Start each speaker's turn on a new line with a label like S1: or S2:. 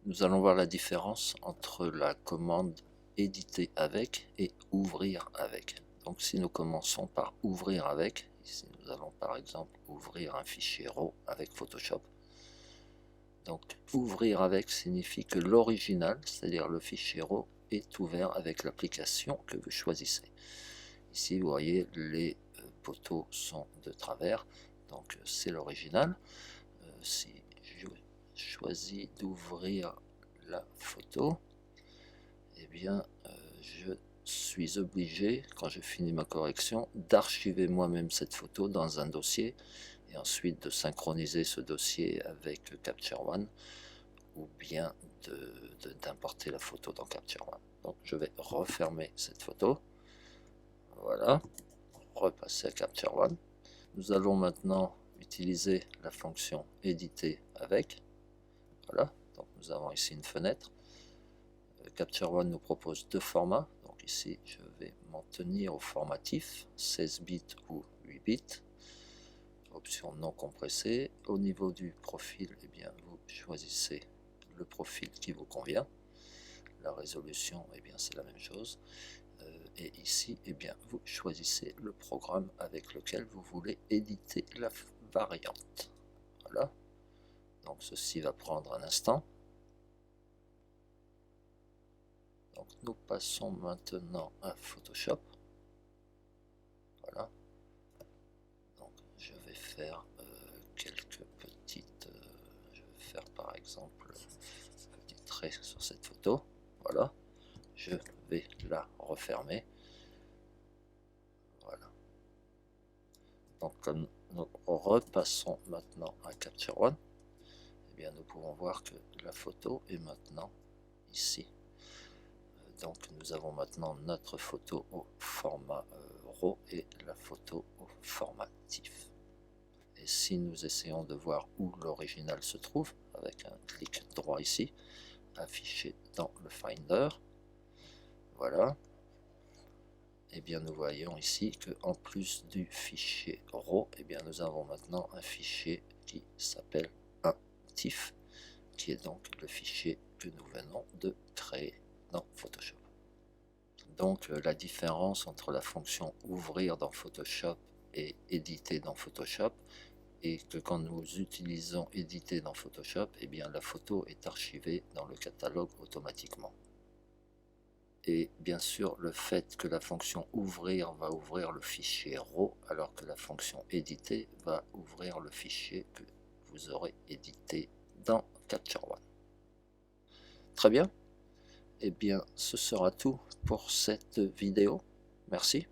S1: Nous allons voir la différence entre la commande éditer avec et ouvrir avec. Donc si nous commençons par ouvrir avec, ici nous allons par exemple ouvrir un fichier RAW avec Photoshop. Donc ouvrir avec signifie que l'original, c'est-à-dire le fichier RAW, est ouvert avec l'application que vous choisissez. Ici vous voyez les poteaux sont de travers, donc c'est l'original. Si je choisis d'ouvrir la photo, eh bien je suis obligé, quand je finis ma correction, d'archiver moi-même cette photo dans un dossier et ensuite de synchroniser ce dossier avec Capture One ou bien d'importer la photo dans Capture One. Donc je vais refermer cette photo, voilà, repasser à Capture One. Nous allons maintenant utiliser la fonction éditer avec, voilà, donc nous avons ici une fenêtre. Capture One nous propose deux formats, donc ici je vais m'en tenir au formatif 16 bits ou 8 bits, option non compressée. Au niveau du profil, eh bien, vous choisissez le profil qui vous convient. La résolution, eh bien, c'est la même chose. Et ici, eh bien, vous choisissez le programme avec lequel vous voulez éditer la variante. Voilà. Donc ceci va prendre un instant. Donc nous passons maintenant à Photoshop. Voilà. Donc je vais faire quelques petites... je vais faire par exemple un petit trait sur cette photo. Voilà. Je vais la refermer. Voilà. Donc comme nous repassons maintenant à Capture One, eh bien nous pouvons voir que la photo est maintenant ici. Donc nous avons maintenant notre photo au format RAW et la photo au format TIFF. Et si nous essayons de voir où l'original se trouve, avec un clic droit ici, affiché dans le Finder, voilà, et bien nous voyons ici que en plus du fichier RAW, et bien nous avons maintenant un fichier qui s'appelle un TIFF, qui est donc le fichier que nous venons de créer dans Photoshop. Donc la différence entre la fonction ouvrir dans Photoshop et éditer dans Photoshop est que quand nous utilisons éditer dans Photoshop, eh bien la photo est archivée dans le catalogue automatiquement. Et bien sûr le fait que la fonction ouvrir va ouvrir le fichier RAW alors que la fonction éditer va ouvrir le fichier que vous aurez édité dans Capture One. Très bien. Eh bien, ce sera tout pour cette vidéo. Merci.